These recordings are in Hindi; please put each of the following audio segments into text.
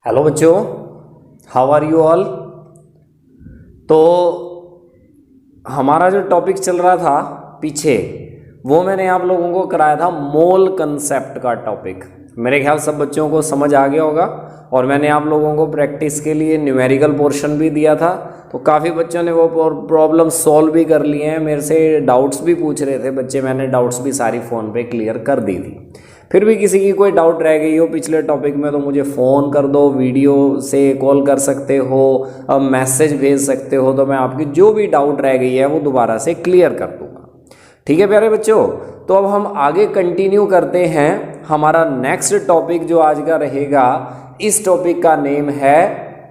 हेलो बच्चों, हाउ आर यू ऑल। तो हमारा जो टॉपिक चल रहा था पीछे, वो मैंने आप लोगों को कराया था मोल कंसेप्ट का टॉपिक। मेरे ख्याल सब बच्चों को समझ आ गया होगा। और मैंने आप लोगों को प्रैक्टिस के लिए न्यूमेरिकल पोर्शन भी दिया था, तो काफ़ी बच्चों ने वो प्रॉब्लम सॉल्व भी कर लिए हैं। मेरे से डाउट्स भी पूछ रहे थे बच्चे, मैंने डाउट्स भी सारी फ़ोन पे क्लियर कर दी थी। फिर भी किसी की कोई डाउट रह गई हो पिछले टॉपिक में तो मुझे फ़ोन कर दो, वीडियो से कॉल कर सकते हो, मैसेज भेज सकते हो, तो मैं आपकी जो भी डाउट रह गई है वो दोबारा से क्लियर कर दूंगा। ठीक है प्यारे बच्चों, तो अब हम आगे कंटिन्यू करते हैं। हमारा नेक्स्ट टॉपिक जो आज का रहेगा, इस टॉपिक का नेम है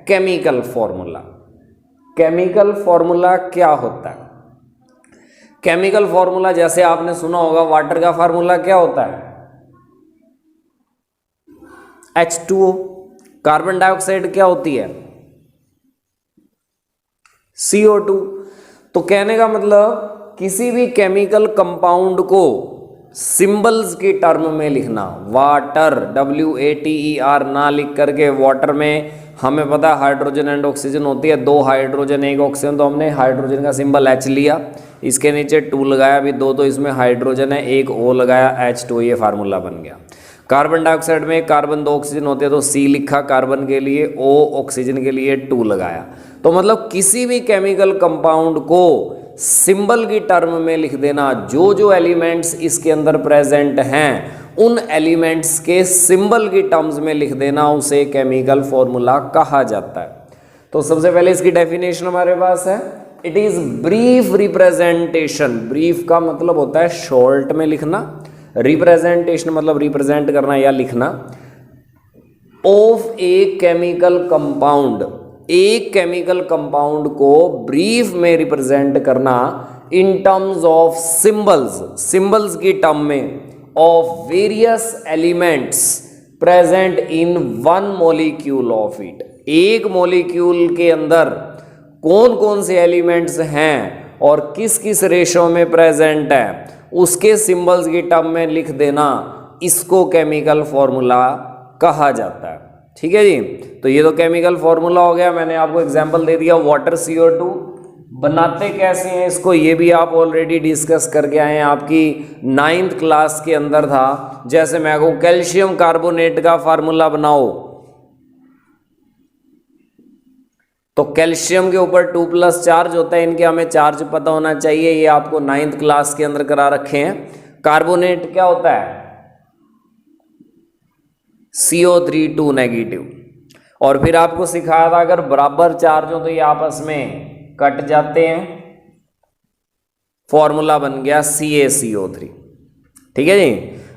केमिकल फॉर्मूला। केमिकल फॉर्मूला क्या होता है? केमिकल फॉर्मूला जैसे आपने सुना होगा, वाटर का फार्मूला क्या होता है? H2O। कार्बन डाइऑक्साइड क्या होती है? CO2। तो कहने का मतलब किसी भी केमिकल कंपाउंड को सिंबल्स की टर्म में लिखना, वाटर WATER ना लिख करके, वाटर में हमें पता है हाइड्रोजन एंड ऑक्सीजन होती है, 2 हाइड्रोजन 1 ऑक्सीजन, तो हमने हाइड्रोजन का सिंबल H लिया, इसके नीचे 2 लगाया, अभी 2 तो इसमें हाइड्रोजन है, 1 O लगाया, H2, ये फार्मूला बन गया। कार्बन डाइऑक्साइड में कार्बन 2 ऑक्सीजन होते हैं तो C लिखा कार्बन के लिए, O ऑक्सीजन के लिए 2 लगाया। तो मतलब किसी भी केमिकल कंपाउंड को सिंबल की टर्म में लिख देना, जो जो एलिमेंट्स इसके अंदर प्रेजेंट हैं उन एलिमेंट्स के सिंबल की टर्म्स में लिख देना, उसे केमिकल फॉर्मूला कहा जाता है। तो सबसे पहले इसकी डेफिनेशन हमारे पास है, it is brief representation. Brief का मतलब होता है शॉर्ट में लिखना, रिप्रेजेंटेशन मतलब रिप्रेजेंट करना या लिखना, ऑफ ए केमिकल कंपाउंड। एक केमिकल कंपाउंड को ब्रीफ में रिप्रेजेंट करना in terms of symbols, symbols की टर्म में, of various elements present in one molecule of it. एक मॉलिक्यूल के अंदर कौन कौन से एलिमेंट्स हैं और किस किस रेशो में प्रेजेंट है, उसके सिंबल्स की टर्म में लिख देना, इसको केमिकल फॉर्मूला कहा जाता है। ठीक है जी, तो ये तो केमिकल फॉर्मूला हो गया। मैंने आपको एग्जांपल दे दिया वाटर CO2। बनाते कैसे हैं इसको, ये भी आप ऑलरेडी डिस्कस करके आए हैं, आपकी 9th क्लास के अंदर था। जैसे मैं कहूँ कैल्शियम कार्बोनेट का फार्मूला बनाओ, तो कैल्शियम के ऊपर 2+ चार्ज होता है, इनके हमें चार्ज पता होना चाहिए, ये आपको 9th क्लास के अंदर करा रखे हैं। कार्बोनेट क्या होता है? CO3 2 negative. और फिर आपको सिखाया था अगर बराबर चार्ज हो तो ये आपस में कट जाते हैं, फॉर्मूला बन गया CaCO3। ठीक है जी।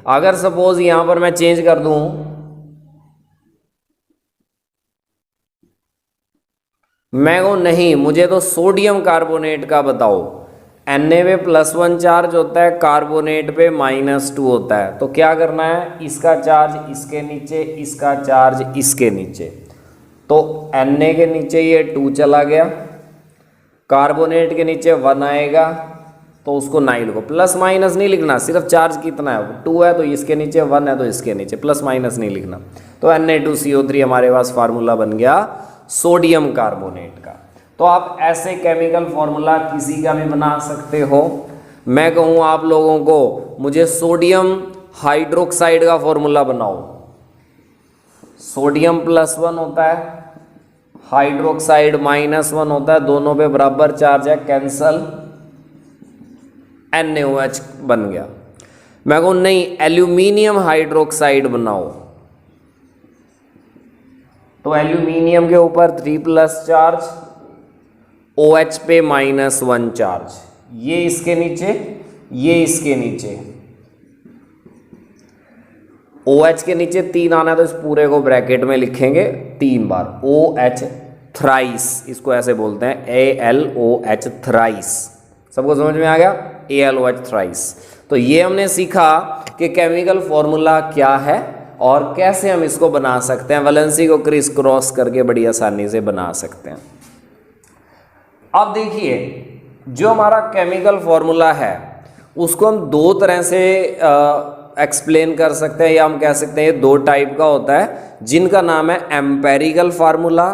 अगर सपोज यहां पर मैं चेंज कर दूं, मैं कहूं नहीं मुझे तो सोडियम कार्बोनेट का बताओ, Na पे +1 चार्ज होता है, कार्बोनेट पे -2 होता है, तो क्या करना है, इसका चार्ज इसके नीचे, इसका चार्ज इसके नीचे, तो Na के नीचे ये 2 चला गया, कार्बोनेट के नीचे 1 आएगा, तो उसको 9 लिखो, प्लस माइनस नहीं लिखना, सिर्फ चार्ज कितना है, 2 है तो इसके नीचे, 1 है तो इसके नीचे, प्लस माइनस नहीं लिखना। तो Na2CO3 हमारे पास फार्मूला बन गया सोडियम कार्बोनेट का। तो आप ऐसे केमिकल फॉर्मूला किसी का भी बना सकते हो। मैं कहूँ आप लोगों को, मुझे सोडियम हाइड्रोक्साइड का फॉर्मूला बनाओ, सोडियम +1 होता है, हाइड्रोक्साइड -1 होता है, दोनों पे बराबर चार्ज है, कैंसल, NaOH बन गया। मैं कहूँ नहीं एल्यूमिनियम हाइड्रोक्साइड बनाओ, तो एल्यूमिनियम के ऊपर 3+ चार्ज, OH पे -1 चार्ज, ये इसके नीचे, ये इसके नीचे, OH के नीचे 3 आना है तो इस पूरे को ब्रैकेट में लिखेंगे 3 बार, OH थ्राइस, इसको ऐसे बोलते हैं ALOH थ्राइस। सबको समझ में आ गया? ALOH thrice. तो ये हमने सीखा कि केमिकल फॉर्मूला क्या है और कैसे हम इसको बना सकते हैं। वैलेंसी को क्रिस क्रॉस करके बड़ी आसानी से बना सकते हैं। अब देखिए, जो हमारा केमिकल फॉर्मूला है उसको हम 2 तरह से एक्सप्लेन कर सकते हैं, या हम कह सकते हैं दो टाइप का होता है जिनका नाम है empirical formula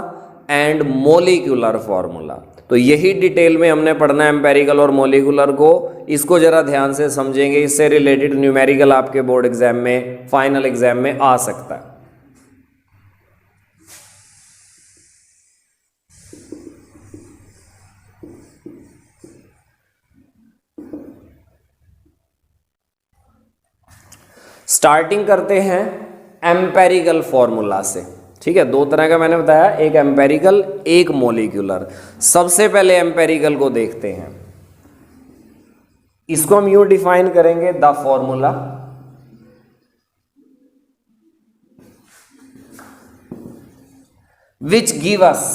and molecular formula. तो यही डिटेल में हमने पढ़ना है एम्पेरिकल और मोलिकुलर को, इसको जरा ध्यान से समझेंगे, इससे रिलेटेड न्यूमेरिकल आपके बोर्ड एग्जाम में, फाइनल एग्जाम में आ सकता है। स्टार्टिंग करते हैं एम्पेरिकल फॉर्मूला से। ठीक है, दो तरह का मैंने बताया, एक एम्पेरिकल एक मोलिकुलर। सबसे पहले एम्पेरिकल को देखते हैं, इसको हम यूं डिफाइन करेंगे, the formula which give us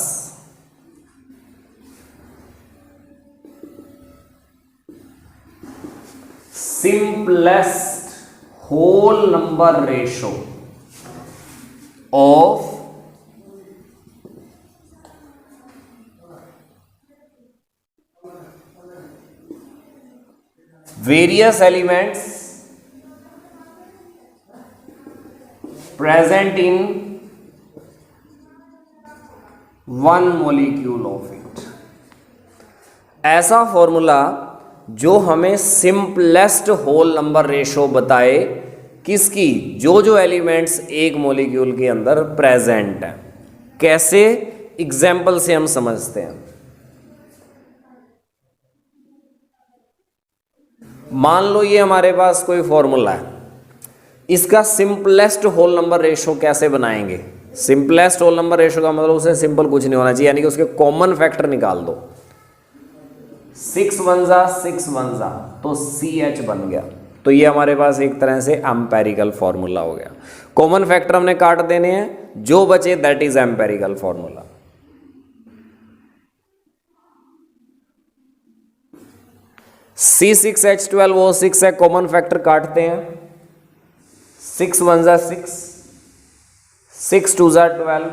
simplest whole number ratio of various elements present in one molecule of it। ऐसा फॉर्मूला जो हमें सिंपलेस्ट होल नंबर रेशो बताए, किसकी, जो जो एलिमेंट्स एक मॉलिक्यूल के अंदर प्रेजेंट है। कैसे, एग्जाम्पल से हम समझते हैं। मान लो ये हमारे पास कोई फॉर्मूला है, इसका सिंपलेस्ट होल नंबर रेशो कैसे बनाएंगे। सिंपलेस्ट होल नंबर रेशो का मतलब उसे सिंपल कुछ नहीं होना चाहिए, यानी कि उसके कॉमन फैक्टर निकाल दो। 6 1 जा 6 1 जा तो CH बन गया। तो ये हमारे पास एक तरह से एम्पेरिकल फॉर्मूला हो गया। कॉमन फैक्टर हमने काट देने हैं, जो बचे that is empirical formula. C6H12O6 है, कॉमन फैक्टर काटते हैं। 6 1 जा 6, 6 2 जा 12,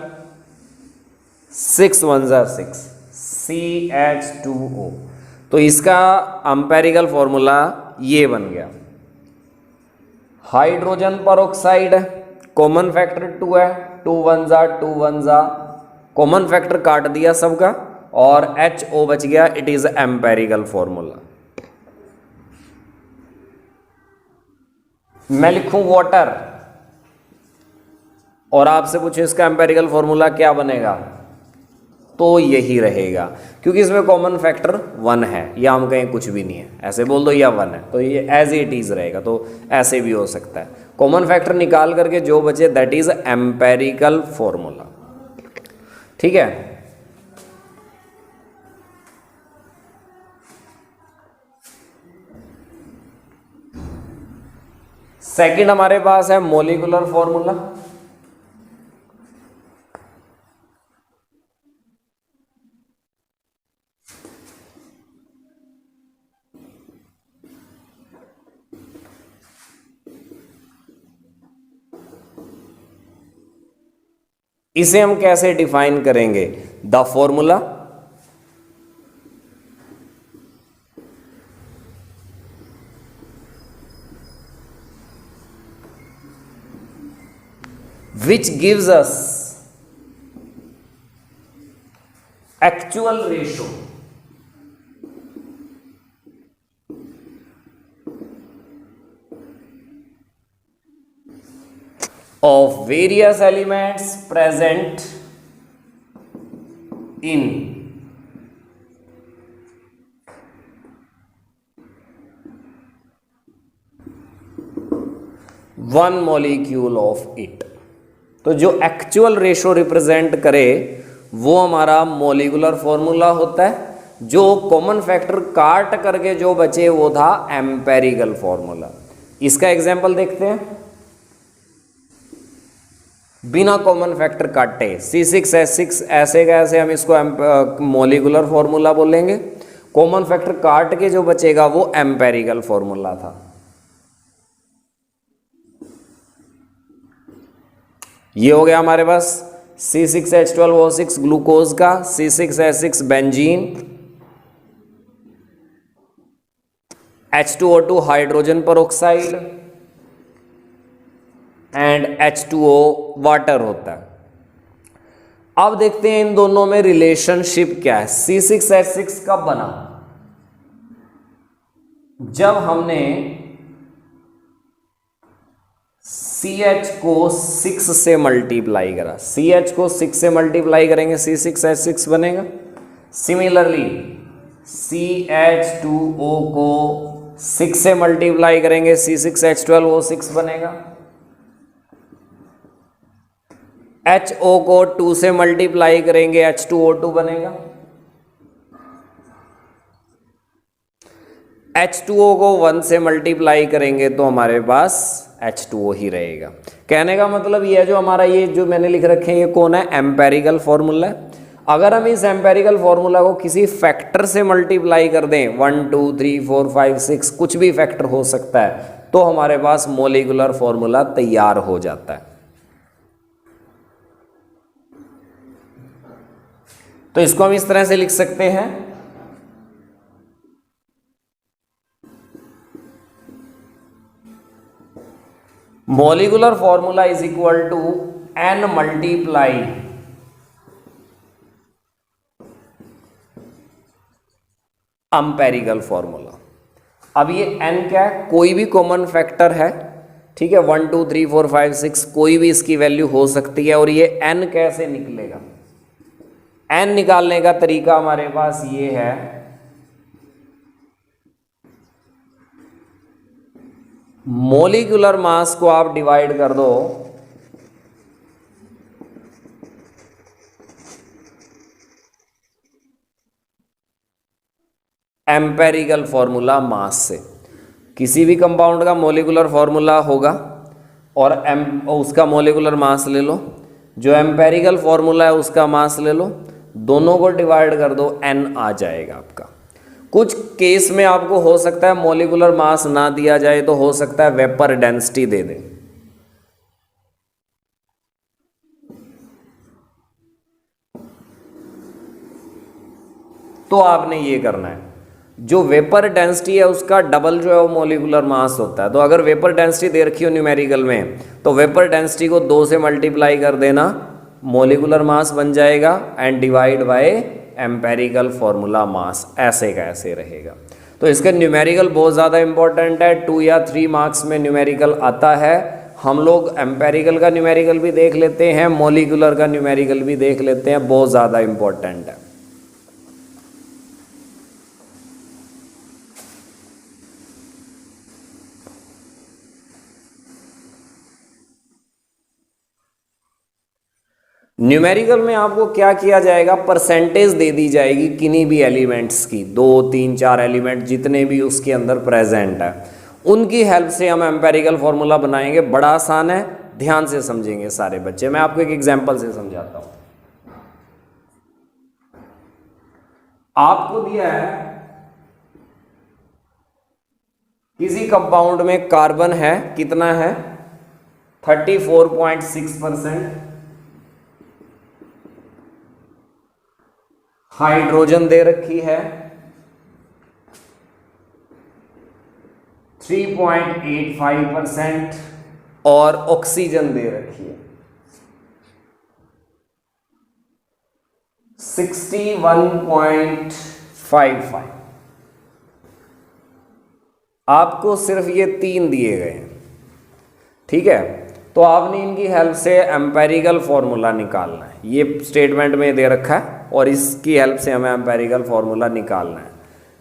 6 1 जा 6, CH2O। तो इसका एम्पेरिकल फॉर्मूला ये बन गया। हाइड्रोजन परऑक्साइड, कॉमन फैक्टर 2 है, 2 1 जा 2 1 जा, कॉमन फैक्टर काट दिया सबका और HO बच गया। It is empirical formula. मैं लिखूं वाटर और आपसे पूछूं इसका एम्पेरिकल फॉर्मूला क्या बनेगा, तो यही रहेगा, क्योंकि इसमें कॉमन फैक्टर 1 है, या हम कहें कुछ भी नहीं है, ऐसे बोल दो या 1 है, तो ये एज इट इज रहेगा। तो ऐसे भी हो सकता है, कॉमन फैक्टर निकाल करके जो बचे दैट इज एम्पेरिकल फॉर्मूला। ठीक है, सेकंड हमारे पास है मोलिकुलर फॉर्मूला। इसे हम कैसे डिफाइन करेंगे, the formula which gives us actual ratio of various elements present in one molecule of it। तो जो एक्चुअल रेशो रिप्रेजेंट करे वो हमारा मोलिकुलर फॉर्मूला होता है। जो कॉमन फैक्टर काट करके जो बचे वो था एम्पेरिकल फॉर्मूला। इसका एग्जांपल देखते हैं, बिना कॉमन फैक्टर काटे C6H6 ऐसे कैसे हम इसको मोलिकुलर फॉर्मूला बोलेंगे। कॉमन फैक्टर काट के जो बचेगा वो एम्पेरिकल फॉर्मूला था। ये हो गया हमारे पास C6H12O6 ग्लूकोज का, C6H6 benzene, H2O2 hydrogen peroxide, and H2O water होता है। अब देखते हैं इन दोनों में रिलेशनशिप क्या है। C6H6 कब बना? जब हमने CH को 6 से मल्टीप्लाई करा। CH को 6 से मल्टीप्लाई करेंगे C6H6 बनेगा। सिमिलरली CH2O को 6 से मल्टीप्लाई करेंगे C6H12O6 बनेगा। HO को 2 से मल्टीप्लाई करेंगे H2O2 बनेगा। H2O को 1 से मल्टीप्लाई करेंगे तो हमारे पास H2O ही रहेगा। कहने का मतलब ये है, जो हमारा ये जो मैंने लिख रखे हैं ये कौन है? एम्पेरिकल फॉर्मूला है। अगर हम इस एम्पेरिकल फॉर्मूला को किसी फैक्टर से मल्टीप्लाई कर दें, 1 2 3 4 5 6 कुछ भी फैक्टर हो सकता है, तो हमारे पास मॉलिक्यूलर फॉर्मूला तैयार हो जाता है। तो इसको हम इस तरह से लिख सकते हैं, molecular formula is equal to n multiply empirical formula. अब ये n क्या है? कोई भी कॉमन फैक्टर है, ठीक है, 1 2 3 4 5 6 कोई भी इसकी वैल्यू हो सकती है। और ये n कैसे निकलेगा? n निकालने का तरीका हमारे पास ये है, मॉलिक्यूलर मास को आप डिवाइड कर दो एम्पेरिकल फॉर्मूला मास से। किसी भी कंपाउंड का मॉलिक्यूलर फॉर्मूला होगा और उसका मॉलिक्यूलर मास ले लो, जो एम्पेरिकल फॉर्मूला है उसका मास ले लो, दोनों को डिवाइड कर दो, n आ जाएगा आपका। कुछ केस में आपको हो सकता है मॉलिक्यूलर मास ना दिया जाए, तो हो सकता है वेपर डेंसिटी दे दे। तो आपने ये करना है, जो वेपर डेंसिटी है उसका डबल जो है वो मॉलिक्यूलर मास होता है। तो अगर वेपर डेंसिटी दे रखी हो न्यूमेरिकल में, तो वेपर डेंसिटी को 2 से मल्टीप्लाई कर देना, मॉलिक्यूलर मास बन जाएगा, and divide by empirical formula mass, ऐसे का ऐसे रहेगा। तो इसका न्यूमेरिकल बहुत ज़्यादा इंपॉर्टेंट है। 2 या 3 मार्क्स में न्यूमेरिकल आता है। हम लोग एम्पेरिकल का न्यूमेरिकल भी देख लेते हैं, मॉलिक्यूलर का न्यूमेरिकल भी देख लेते हैं, बहुत ज़्यादा इंपॉर्टेंट है। न्यूमेरिकल में आपको क्या किया जाएगा? परसेंटेज दे दी जाएगी किन्हीं भी एलिमेंट्स की, 2 3 4 एलिमेंट जितने भी उसके अंदर प्रेजेंट है, उनकी हेल्प से हम एम्पेरिकल फॉर्मूला बनाएंगे। बड़ा आसान है, ध्यान से समझेंगे सारे बच्चे। मैं आपको एक एग्जांपल से समझाता हूं। आपको दिया है किसी कंपाउंड में कार्बन है, कितना है? 34.6%। हाइड्रोजन दे रखी है 3.85% और ऑक्सीजन दे रखी है 61.55। आपको सिर्फ ये 3 दिए गए हैं, ठीक है। तो आपने इनकी हेल्प से एम्पेरिकल फॉर्मूला निकालना है। ये स्टेटमेंट में दे रखा है और इसकी हेल्प से हमें एम्पेरिकल फॉर्मूला निकालना है,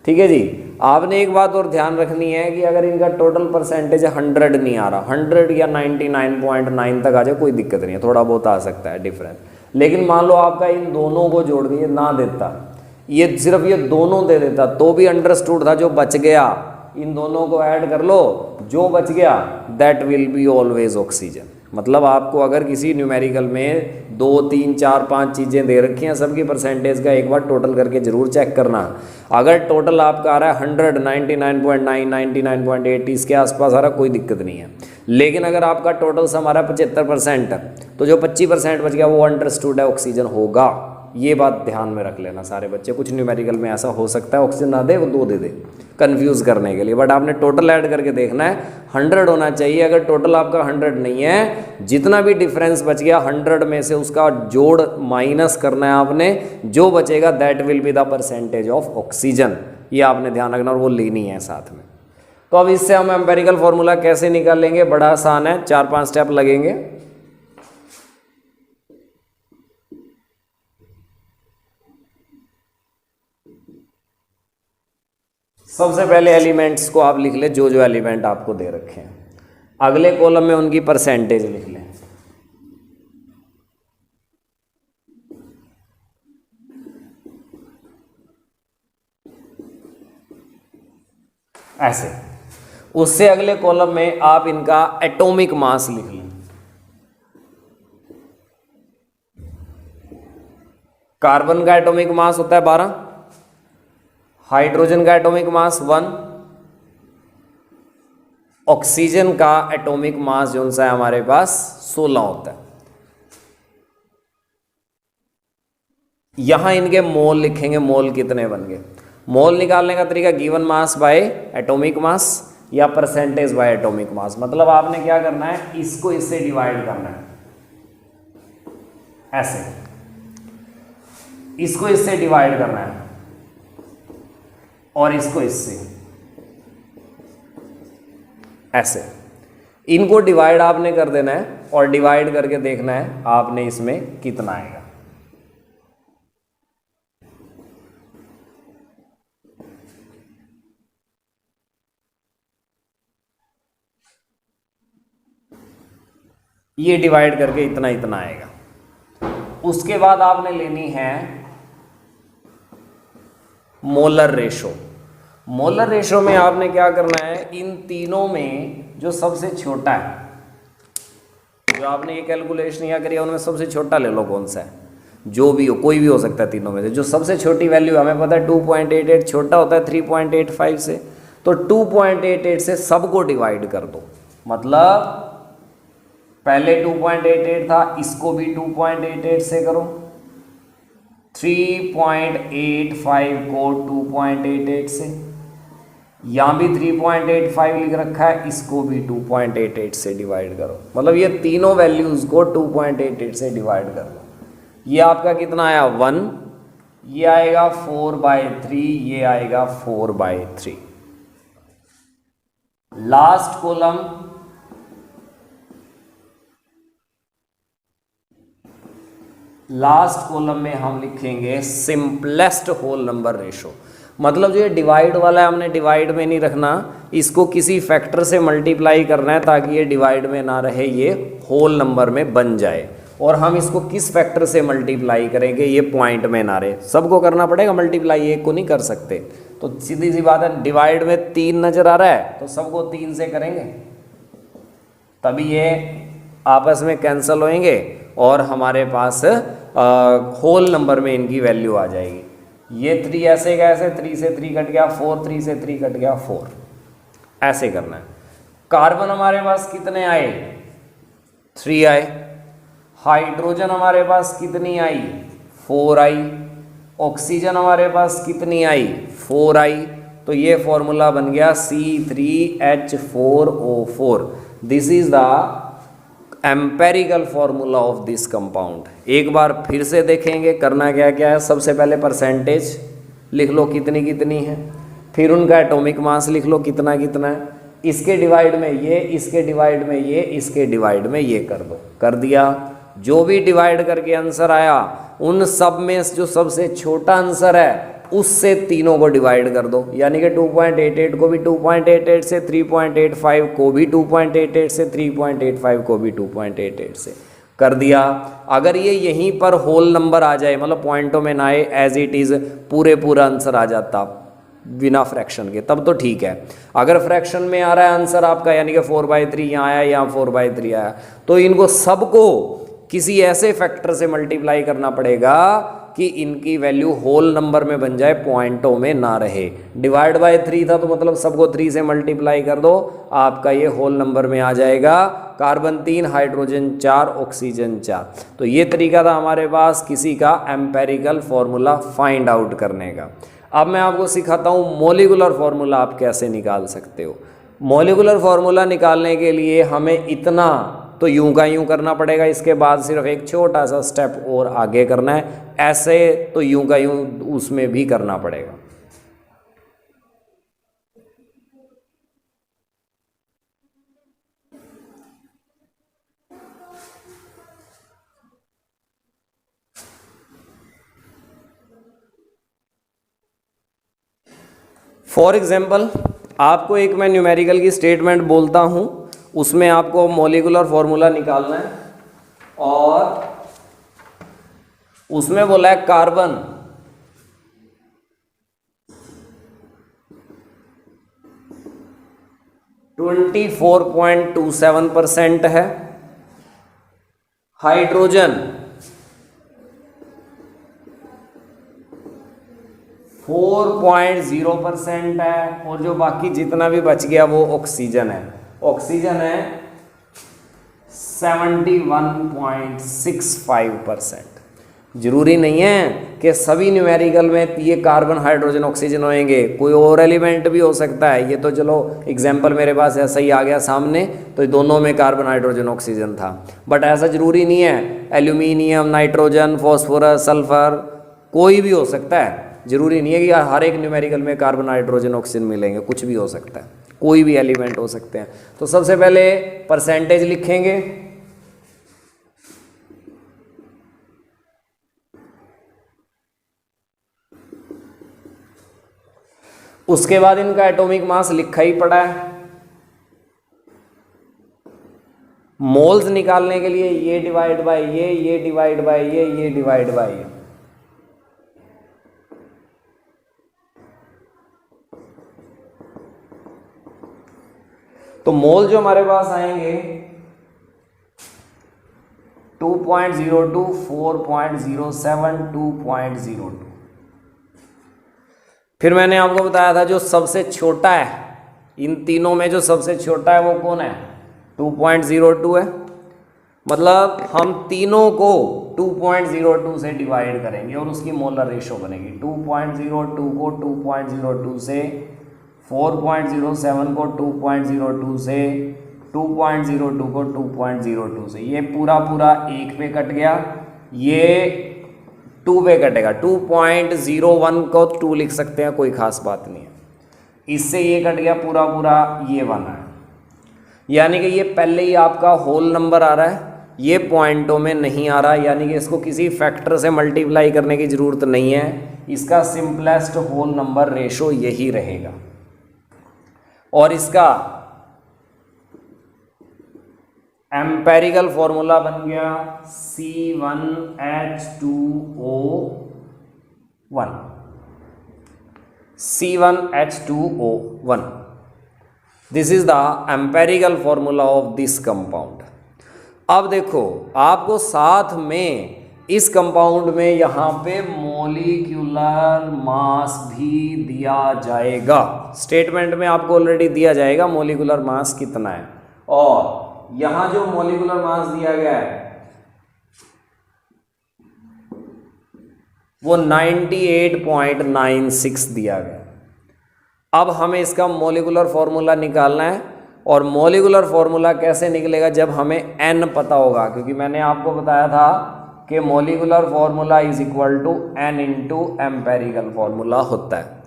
ठीक है जी। आपने एक बात और ध्यान रखनी है कि अगर इनका टोटल परसेंटेज 100 नहीं आ रहा, 100 या 99.9 तक आ जाए, कोई दिक्कत नहीं है, थोड़ा बहुत आ सकता है डिफरेंस। लेकिन मान लो आपका इन दोनों को जोड़ के ये ना देता, ये सिर्फ ये दोनों दे देता, तो भी अंडरस्टूड था। जो बच गया इन दोनों को ऐड कर लो, जो बच गया that will be always oxygen. मतलब आपको अगर किसी न्यूमेरिकल में 2 3 4 5 चीज़ें दे रखी हैं, सबकी परसेंटेज का एक बार टोटल करके जरूर चेक करना। अगर टोटल आपका आ रहा है 100, 99.9, 99.8 इसके आसपास आ रहा, कोई दिक्कत नहीं है। लेकिन अगर आपका टोटल सम आ रहा है 75%, तो जो 25% बच गया वो अंडरस्टूड है, ऑक्सीजन होगा। ये बात ध्यान में रख लेना सारे बच्चे। कुछ न्यूमेरिकल में ऐसा हो सकता है ऑक्सीजन ना दे वो 2 दे दे कंफ्यूज करने के लिए, बट आपने टोटल ऐड करके देखना है 100 होना चाहिए। अगर टोटल आपका 100 नहीं है, जितना भी डिफरेंस बच गया 100 में से उसका जोड़ माइनस करना है आपने, जो बचेगा that will be the percentage of oxygen. ये आपने ध्यान रखना और वो लेनी है साथ में। तो अब इससे हम एम्पेरिकल फॉर्मूला कैसे निकालेंगे, बड़ा आसान है, 4-5 स्टेप लगेंगे। सबसे पहले एलिमेंट्स को आप लिख ले, जो जो एलिमेंट आपको दे रखे हैं, अगले कॉलम में उनकी परसेंटेज लिख लें। ऐसे, उससे अगले कॉलम में आप इनका एटॉमिक मास लिख लें। कार्बन का एटॉमिक मास होता है 12, हाइड्रोजन का एटॉमिक मास 1, ऑक्सीजन का एटॉमिक मास जो सा है हमारे पास 16 होता है। यहां इनके मोल लिखेंगे, मोल कितने बन गए। मोल निकालने का तरीका given mass by atomic mass या परसेंटेज बाय एटॉमिक मास। मतलब आपने क्या करना है, इसको इससे डिवाइड करना है, ऐसे इसको इससे डिवाइड करना है और इसको इससे, ऐसे इनको डिवाइड आपने कर देना है और डिवाइड करके देखना है आपने इसमें कितना आएगा। ये डिवाइड करके इतना इतना आएगा। उसके बाद आपने लेनी है मोलर रेशो। मोलर रेशो में आपने क्या करना है, इन तीनों में जो सबसे छोटा है, जो आपने ये कैलकुलेशन या करी है उनमें सबसे छोटा ले लो, कौन सा है, जो भी हो, कोई भी हो सकता है तीनों में से। जो सबसे छोटी वैल्यू हमें पता है 2.88 छोटा होता है 3.85 से, तो 2.88 से सबको डिवाइड कर दो। मतलब पहले 2.88 था, इसको भी 2.88 से करो, 3.85 को 2.88 से, यहाँ भी 3.85 लिख रखा है, इसको भी 2.88 से डिवाइड करो। मतलब ये तीनों वैल्यूज को 2.88 से डिवाइड कर लो। ये आपका कितना आया 1, ये आएगा 4/3, ये आएगा 4/3। लास्ट कॉलम में हम लिखेंगे सिंपलेस्ट होल नंबर रेशो। मतलब जो ये डिवाइड वाला है हमने डिवाइड में नहीं रखना, इसको किसी फैक्टर से मल्टीप्लाई करना है ताकि ये डिवाइड में ना रहे, ये होल नंबर में बन जाए। और हम इसको किस फैक्टर से मल्टीप्लाई करेंगे, ये पॉइंट में ना रहे, सबको करना पड़ेगा मल्टीप्लाई, एक को नहीं कर सकते। तो सीधी सी बात है, डिवाइड में 3 नजर आ रहा है तो सबको 3 से करेंगे, तभी ये आपस में कैंसिल होंगे और हमारे पास होल नंबर में इनकी वैल्यू आ जाएगी। ये 3 ऐसे का ऐसे, 3 से 3 कट गया 4, 3 से 3 कट गया 4, ऐसे करना है। कार्बन हमारे पास कितने आए, 3 आए। हाइड्रोजन हमारे पास कितनी आई, 4 आई। ऑक्सीजन हमारे पास कितनी आई, 4 आई। तो ये फॉर्मूला बन गया C3H4O4। This is the empirical formula of this compound. एक बार फिर से देखेंगे करना क्या क्या है। सबसे पहले परसेंटेज लिख लो कितनी कितनी है, फिर उनका एटॉमिक मास लिख लो कितना कितना है, इसके डिवाइड में ये, इसके डिवाइड में ये, इसके डिवाइड में ये कर दो। कर दिया। जो भी डिवाइड करके आंसर आया उन सब में जो सबसे छोटा आंसर है उससे तीनों को डिवाइड कर दो। यानी कि 2.88 को भी 2.88 से, 3.85 को भी 2.88 से, 3.85 को भी 2.88 से कर दिया। अगर ये यहीं पर होल नंबर आ जाए, मतलब पॉइंटों में ना आए, एज इट इज़ पूरा आंसर आ जाता बिना फ्रैक्शन के, तब तो ठीक है। अगर फ्रैक्शन में आ रहा है आंसर आपका, यानी कि 4/3 यहाँ आया, यहाँ 4/3 आया, तो इनको सबको किसी ऐसे फैक्टर से मल्टीप्लाई करना पड़ेगा कि इनकी वैल्यू होल नंबर में बन जाए, पॉइंटों में ना रहे। डिवाइड बाय 3 था तो मतलब सबको 3 से मल्टीप्लाई कर दो, आपका ये होल नंबर में आ जाएगा। Carbon 3, hydrogen 4, oxygen 4। तो ये तरीका था हमारे पास किसी का एम्पेरिकल फॉर्मूला फाइंड आउट करने का। अब मैं आपको सिखाता हूँ मॉलिक्यूलर फॉर्मूला आप कैसे निकाल सकते हो। मॉलिक्यूलर फॉर्मूला निकालने के लिए हमें इतना तो यूं का यूं करना पड़ेगा, इसके बाद सिर्फ एक छोटा सा स्टेप और आगे करना है, ऐसे तो यूं का यूं उसमें भी करना पड़ेगा। फॉर एग्जाम्पल आपको एक मैं न्यूमेरिकल की स्टेटमेंट बोलता हूं, उसमें आपको मॉलिक्यूलर फॉर्मूला निकालना है और उसमें बोला है कार्बन 24.27% है, हाइड्रोजन 4.0% है और जो बाकी जितना भी बच गया वो ऑक्सीजन है। ऑक्सीजन है 71.65%। जरूरी नहीं है कि सभी न्यूमेरिकल में ये कार्बन हाइड्रोजन ऑक्सीजन होंगे, कोई और एलिमेंट भी हो सकता है। ये तो चलो एग्जाम्पल मेरे पास ऐसा ही आ गया सामने, तो दोनों में कार्बन हाइड्रोजन ऑक्सीजन था, बट ऐसा जरूरी नहीं है। एल्यूमिनियम, नाइट्रोजन, फॉस्फोरस, सल्फर कोई भी हो सकता है। जरूरी नहीं है कि हर एक न्यूमेरिकल में कार्बन हाइड्रोजन ऑक्सीजन मिलेंगे, कुछ भी हो सकता है, कोई भी एलिमेंट हो सकते हैं। तो सबसे पहले परसेंटेज लिखेंगे, उसके बाद इनका एटॉमिक मास लिखा ही पड़ा है। मोल्स निकालने के लिए ये डिवाइड बाय ये डिवाइड बाय ये डिवाइड बाय ये। तो मोल जो हमारे पास आएंगे 2.02, 4.07, 2.02। फिर मैंने आपको बताया था जो सबसे छोटा है इन तीनों में, जो सबसे छोटा है वो कौन है? 2.02 है। मतलब हम तीनों को 2.02 से डिवाइड करेंगे और उसकी मोलर रेशो बनेगी। 2.02 को 2.02 से, 4.07 को 2.02 से, 2.02 को 2.02 से। ये पूरा पूरा 1 पे कट गया, ये 2 पे कटेगा। 2.01 को 2 लिख सकते हैं, कोई खास बात नहीं है। इससे ये कट गया पूरा पूरा, ये 1 है। यानी कि ये पहले ही आपका होल नंबर आ रहा है, ये पॉइंटों में नहीं आ रहा, यानी कि इसको किसी फैक्टर से मल्टीप्लाई करने की ज़रूरत नहीं है। इसका सिंपलेस्ट होल नंबर रेशो यही रहेगा और इसका एम्पेरिकल फॉर्मूला बन गया C1H2O1। C1H2O1, this is the empirical formula of this compound. अब देखो आपको साथ में इस कंपाउंड में यहां पे मॉलिक्यूलर मास भी दिया जाएगा। स्टेटमेंट में आपको ऑलरेडी दिया जाएगा मॉलिक्यूलर मास कितना है, और यहां जो मॉलिक्यूलर मास दिया गया है वो 98.96 दिया गया। अब हमें इसका मॉलिक्यूलर फॉर्मूला निकालना है, और मॉलिक्यूलर फॉर्मूला कैसे निकलेगा? जब हमें n पता होगा, क्योंकि मैंने आपको बताया था कि molecular formula is equal to n into empirical formula होता है।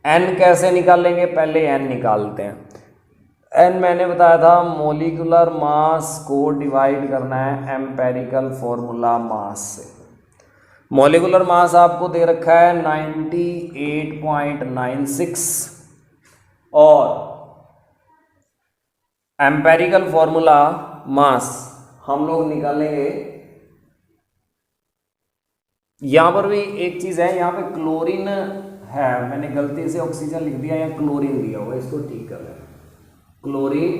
n कैसे निकालेंगे? पहले n निकालते हैं। n मैंने बताया था मॉलिक्यूलर मास को डिवाइड करना है एम्पेरिकल फॉर्मूला मास से। मॉलिक्यूलर मास आपको दे रखा है 98.96 और एम्पेरिकल फॉर्मूला मास हम लोग निकालेंगे। यहां पर भी एक चीज है, यहां पे क्लोरीन है, मैंने गलती से ऑक्सीजन लिख दिया या क्लोरीन दिया हुआ, इसको ठीक कर लें। क्लोरीन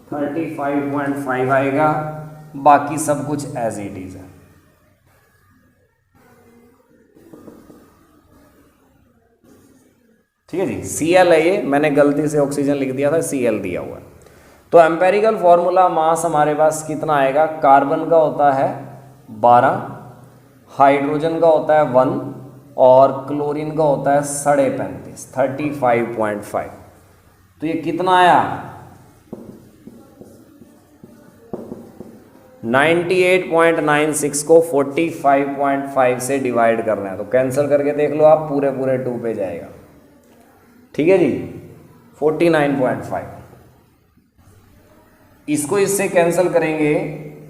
35.5 आएगा, बाकी सब कुछ एज इट इज है। ठीक है जी, Cl है ये, मैंने गलती से ऑक्सीजन लिख दिया था, Cl दिया हुआ है। तो एम्पेरिकल फॉर्मूला मास हमारे पास कितना आएगा, कार्बन का होता है 12, हाइड्रोजन का होता है 1 और क्लोरीन का होता है 35.5, 35.5। तो ये कितना आया, 98.96 को 45.5 से डिवाइड करना है। तो कैंसिल करके देख लो आप, पूरे पूरे 2 पे जाएगा। ठीक है जी, 49.5। इसको इससे कैंसिल करेंगे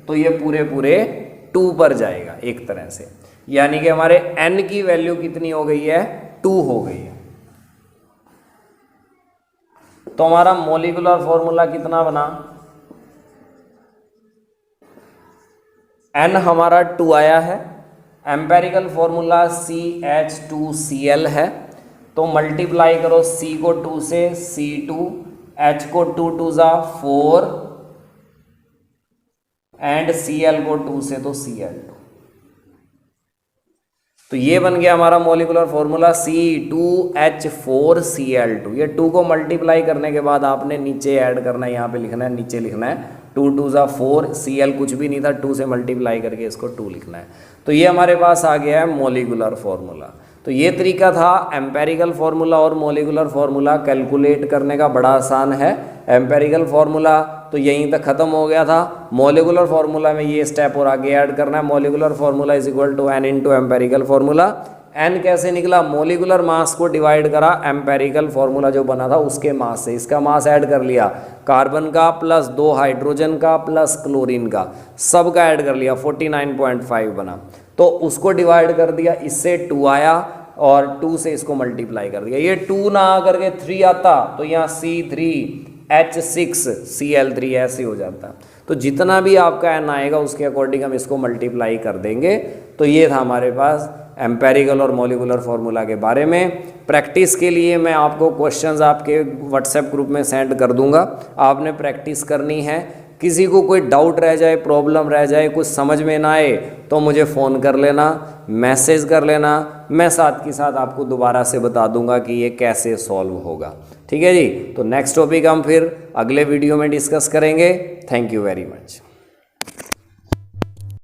तो ये पूरे पूरे 2 पर जाएगा एक तरह से, यानी कि हमारे n की वैल्यू कितनी हो गई है, 2 हो गई है। तो हमारा मॉलिक्यूलर फॉर्मूला कितना बना, n हमारा 2 आया है, एम्पेरिकल फॉर्मूला CH2Cl है, तो मल्टीप्लाई करो C को 2 से C2, H को 2 2 जा 4 एंड Cl को 2 से तो Cl2। तो ये बन गया हमारा मॉलिक्यूलर फॉर्मूला C2H4Cl2। ये 2 को मल्टीप्लाई करने के बाद आपने नीचे ऐड करना है, यहाँ पे लिखना है, नीचे लिखना है 2 2 जा 4, Cl कुछ भी नहीं था, 2 से मल्टीप्लाई करके इसको 2 लिखना है। तो ये हमारे पास आ गया है मॉलिक्यूलर फॉर्मूला। तो ये तरीका था एम्पेरिकल फार्मूला और मॉलिक्यूलर फार्मूला कैलकुलेट करने का, बड़ा आसान है। एम्पेरिकल फार्मूला तो यहीं तक खत्म हो गया था, मॉलिक्यूलर फार्मूला में ये स्टेप और आगे ऐड करना है। Molecular formula is equal to n into empirical formula. n कैसे निकला, मॉलिक्यूलर मास को डिवाइड करा एम्पेरिकल फार्मूला जो बना था उसके मास से, इसका मास ऐड कर लिया, कार्बन का प्लस 2 हाइड्रोजन का प्लस क्लोरीन का, सब का ऐड कर लिया, 49.5 बना। तो उसको डिवाइड कर दिया, इससे 2 आया और 2 से इसको मल्टीप्लाई कर दिया। ये 2 ना आ करके 3 आता तो यहाँ C3H6Cl3 ऐसे हो जाता। तो जितना भी आपका n आएगा उसके अकॉर्डिंग हम इसको मल्टीप्लाई कर देंगे। तो ये था हमारे पास एम्पेरिकल और मॉलिक्यूलर फार्मूला के बारे में। प्रैक्टिस के लिए मैं आपको क्वेश्चंस आपके व्हाट्सएप ग्रुप में सेंड कर दूंगा, आपने प्रैक्टिस करनी है। किसी को कोई डाउट रह जाए, प्रॉब्लम रह जाए, कुछ समझ में ना आए तो मुझे फ़ोन कर लेना, मैसेज कर लेना, मैं साथ के साथ आपको दोबारा से बता दूंगा कि ये कैसे सॉल्व होगा। ठीक है जी, तो नेक्स्ट टॉपिक हम फिर अगले वीडियो में डिस्कस करेंगे। Thank you very much.